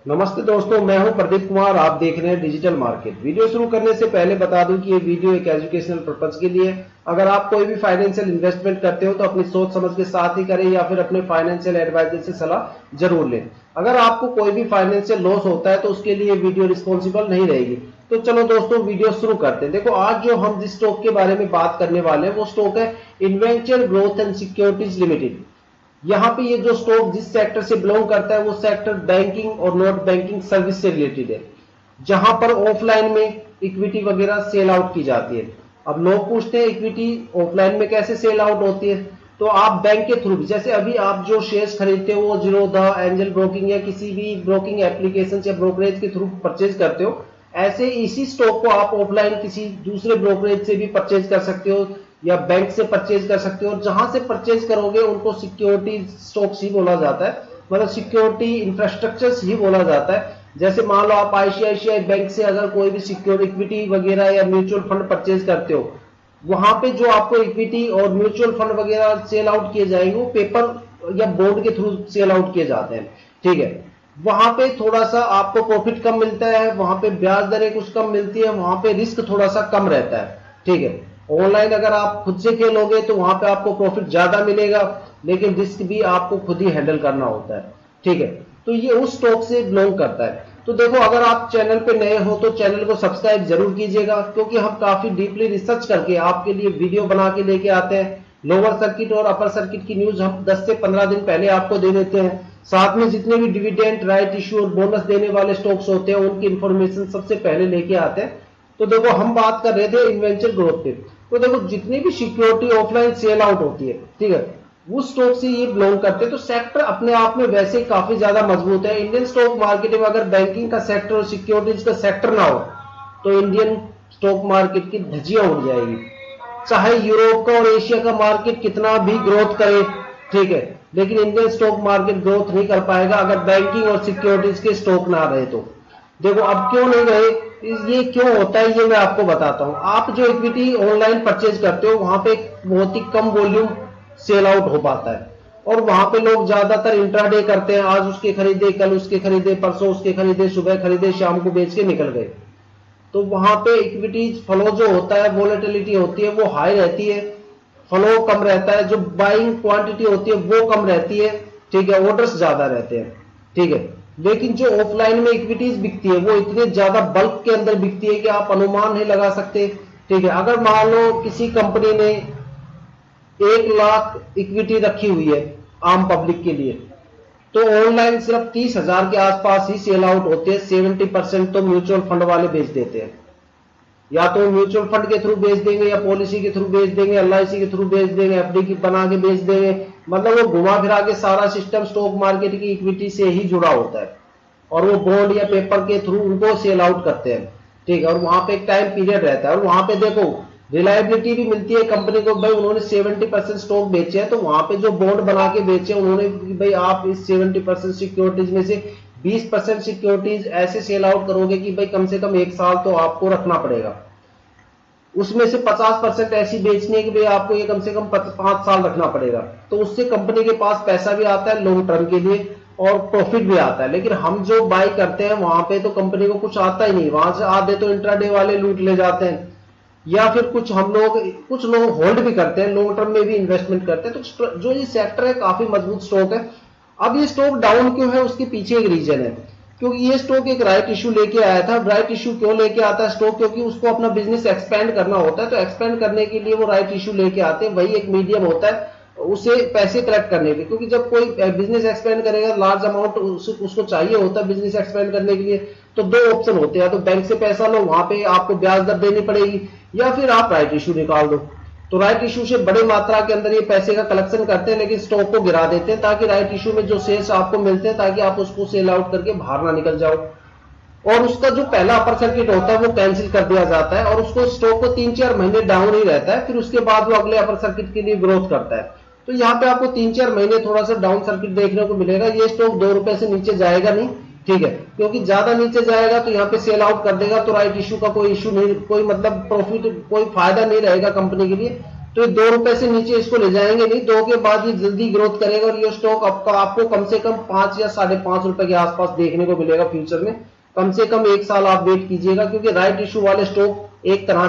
नमस्ते दोस्तों, मैं हूं प्रदीप कुमार। आप देख रहे हैं डिजिटल मार्केट। वीडियो शुरू करने से पहले बता दूं कि ये वीडियो एक एजुकेशनल पर्पज के लिए है। अगर आप कोई भी फाइनेंशियल इन्वेस्टमेंट करते हो तो अपनी सोच समझ के साथ ही करें या फिर अपने फाइनेंशियल एडवाइजर से सलाह जरूर लें। अगर आपको कोई भी फाइनेंशियल लॉस होता है तो उसके लिए वीडियो रिस्पॉन्सिबल नहीं रहेगी। तो चलो दोस्तों, वीडियो शुरू करते हैं। देखो, आज जो हम जिस स्टॉक के बारे में बात करने वाले हैं वो स्टॉक है इन्वेंचर ग्रोथ एंड सिक्योरिटीज लिमिटेड। यहाँ पे ये जो स्टॉक जिस सेक्टर से बिलोंग करता है वो सेक्टर बैंकिंग और नॉट बैंकिंग सर्विस से रिलेटेड है, जहां पर ऑफलाइन में इक्विटी वगैरह सेल आउट की जाती है। अब लोग पूछते हैं इक्विटी ऑफलाइन में कैसे सेल आउट होती है। तो आप बैंक के थ्रू भी, जैसे अभी आप जो शेयर्स खरीदते हो वो जीरोधा, एंजल ब्रोकिंग या किसी भी ब्रोकिंग एप्लीकेशन या ब्रोकरेज के थ्रू परचेज करते हो, ऐसे इसी स्टॉक को आप ऑफलाइन किसी दूसरे ब्रोकरेज से भी परचेज कर सकते हो या बैंक से परचेज कर सकते हो। और जहां से परचेज करोगे उनको सिक्योरिटी स्टॉक्स ही बोला जाता है, मतलब सिक्योरिटी इंफ्रास्ट्रक्चर्स ही बोला जाता है। जैसे मान लो आप आईसीआईसीआई बैंक से अगर कोई भी सिक्योर इक्विटी वगैरह या म्यूचुअल फंड परचेज करते हो, वहां पे जो आपको इक्विटी और म्यूचुअल फंड वगैरह सेल आउट किए जाएंगे वो पेपर या बोर्ड के थ्रू सेल आउट किए जाते हैं। ठीक है, वहां पे थोड़ा सा आपको प्रॉफिट कम मिलता है, वहां पे ब्याज दरें कुछ कम मिलती है, वहां पे रिस्क थोड़ा सा कम रहता है। ठीक है, ऑनलाइन अगर आप खुद से खेलोगे तो वहां पे आपको प्रॉफिट ज्यादा मिलेगा, लेकिन रिस्क भी आपको खुद ही हैंडल करना होता है। ठीक है, तो ये उस स्टॉक से बिलोंग करता है। तो देखो, अगर आप चैनल पे नए हो तो चैनल को सब्सक्राइब जरूर कीजिएगा, क्योंकि हम काफी डीपली रिसर्च करके आपके लिए वीडियो बना के लेके आते हैं। लोअर सर्किट और अपर सर्किट की न्यूज हम 10 से 15 दिन पहले आपको दे देते हैं। साथ में जितने भी डिविडेंड, राइट इश्यू और बोनस देने वाले स्टॉक्स होते हैं उनकी इंफॉर्मेशन सबसे पहले लेके आते हैं। तो देखो, हम बात कर रहे थे इन्वेंचर ग्रोथ पे। तो देखो, जितनी भी सिक्योरिटी ऑफलाइन सेल आउट होती है, ठीक है, उस स्टॉक से ये बिलोंग करते हैं। तो सेक्टर अपने आप में वैसे ही काफी ज्यादा मजबूत है। इंडियन स्टॉक मार्केट में अगर बैंकिंग का सेक्टर और सिक्योरिटीज का सेक्टर ना हो तो इंडियन स्टॉक मार्केट की धज्जियां उड़ जाएगी। चाहे यूरोप का और एशिया का मार्केट कितना भी ग्रोथ करे, ठीक है, लेकिन इंडियन स्टॉक मार्केट ग्रोथ नहीं कर पाएगा अगर बैंकिंग और सिक्योरिटीज के स्टॉक ना रहे तो। देखो, अब क्यों नहीं रहे, ये क्यों होता है ये मैं आपको बताता हूं। आप जो इक्विटी ऑनलाइन परचेज करते हो वहां पे बहुत ही कम वॉल्यूम सेल आउट हो पाता है, और वहां पे लोग ज्यादातर इंट्राडे करते हैं। आज उसके खरीदे, कल उसके खरीदे, परसों उसके खरीदे, सुबह खरीदे, शाम को बेच के निकल गए। तो वहां पे इक्विटीज फ्लो जो होता है, वोलेटिलिटी होती है वो हाई रहती है, फ्लो कम रहता है, जो बाइंग क्वांटिटी होती है वो कम रहती है। ठीक है, ऑर्डर्स ज्यादा रहते हैं। ठीक है, लेकिन जो ऑफलाइन में इक्विटीज बिकती है वो इतने ज्यादा बल्क के अंदर बिकती है कि आप अनुमान नहीं लगा सकते। ठीक है, अगर मान लो किसी कंपनी ने 1 लाख इक्विटी रखी हुई है आम पब्लिक के लिए, तो ऑनलाइन सिर्फ 30,000 के आसपास ही सेल आउट होते हैं। 70% तो म्यूचुअल फंड वाले बेच देते हैं। या तो म्यूचुअल फंड के थ्रू बेच देंगे, या पॉलिसी के थ्रू बेच देंगे, एलआईसी के थ्रू बेच देंगे, एफडी की बना के बेच देंगे। मतलब वो घुमा फिरा के सारा सिस्टम स्टॉक मार्केट की इक्विटी से ही जुड़ा होता है, और वो बॉन्ड या पेपर के थ्रू उनको सेल आउट करते हैं। ठीक है, और वहां पे एक टाइम पीरियड रहता है, और वहां पे देखो रिलायबिलिटी भी मिलती है कंपनी को। भाई उन्होंने 70% स्टॉक बेचे हैं, तो वहां पे जो बॉन्ड बना के बेचे उन्होंने, भाई आप इस 70% सिक्योरिटीज में से 20% सिक्योरिटीज ऐसे सेल आउट करोगे कि भाई कम से कम 1 साल तो आपको रखना पड़ेगा। उसमें से 50% ऐसी बेचनी है कि भाई आपको ये कम से कम 5 साल रखना पड़ेगा। तो उससे कंपनी के पास पैसा भी आता है लॉन्ग टर्म के लिए, और प्रॉफिट भी आता है। लेकिन हम जो बाई करते हैं वहां पे तो कंपनी को कुछ आता ही नहीं, वहां से आधे तो इंट्राडे वाले लूट ले जाते हैं, या फिर कुछ लोग होल्ड भी करते हैं, लॉन्ग टर्म में भी इन्वेस्टमेंट करते हैं। तो जो ये सेक्टर है काफी मजबूत स्टॉक है। अब ये स्टॉक डाउन क्यों है, उसके पीछे एक रीजन है, क्योंकि ये स्टॉक एक राइट इशू लेके आया था। राइट इशू क्यों लेके आता है स्टॉक, क्योंकि उसको अपना बिजनेस एक्सपेंड करना होता है। तो एक्सपेंड करने के लिए वो राइट इशू लेके आते हैं, वही एक मीडियम होता है उसे पैसे कलेक्ट करने के लिए। क्योंकि जब कोई बिजनेस एक्सपेंड करेगा, लार्ज अमाउंट उसको चाहिए होता है बिजनेस एक्सपेंड करने के लिए, तो 2 ऑप्शन होते हैं, या तो बैंक से पैसा लो, वहां पे आपको ब्याज दर देनी पड़ेगी, या फिर आप राइट इशू निकाल दो। तो राइट इशू से बड़ी मात्रा के अंदर ये पैसे का कलेक्शन करते हैं, लेकिन स्टॉक को गिरा देते हैं, ताकि राइट इशू में जो शेयर्स आपको मिलते हैं ताकि आप उसको सेल आउट करके बाहर ना निकल जाओ। और उसका जो पहला अपर सर्किट होता है वो कैंसिल कर दिया जाता है, और उसको स्टॉक को 3-4 महीने डाउन ही रहता है, फिर उसके बाद वो अगले अपर सर्किट के लिए ग्रोथ करता है। तो यहाँ पे आपको 3-4 महीने थोड़ा सा डाउन सर्किट देखने को मिलेगा। ये स्टॉक ₹2 से नीचे जाएगा नहीं। ठीक है, क्योंकि ज्यादा नीचे जाएगा तो यहाँ पे सेल आउट कर देगा, तो राइट इशू का कोई इशू नहीं, कोई मतलब प्रॉफिट, कोई फायदा नहीं रहेगा कंपनी के लिए। तो ये 2 रुपए से नीचे इसको ले जाएंगे नहीं, 2 के बाद ये जल्दी ग्रोथ करेगा और ये स्टॉक आपको कम से कम 5 या 5.5 रुपए के आसपास देखने को मिलेगा फ्यूचर में। कम से कम 1 साल आप वेट कीजिएगा, क्योंकि राइट इशू वाले स्टॉक एक तरह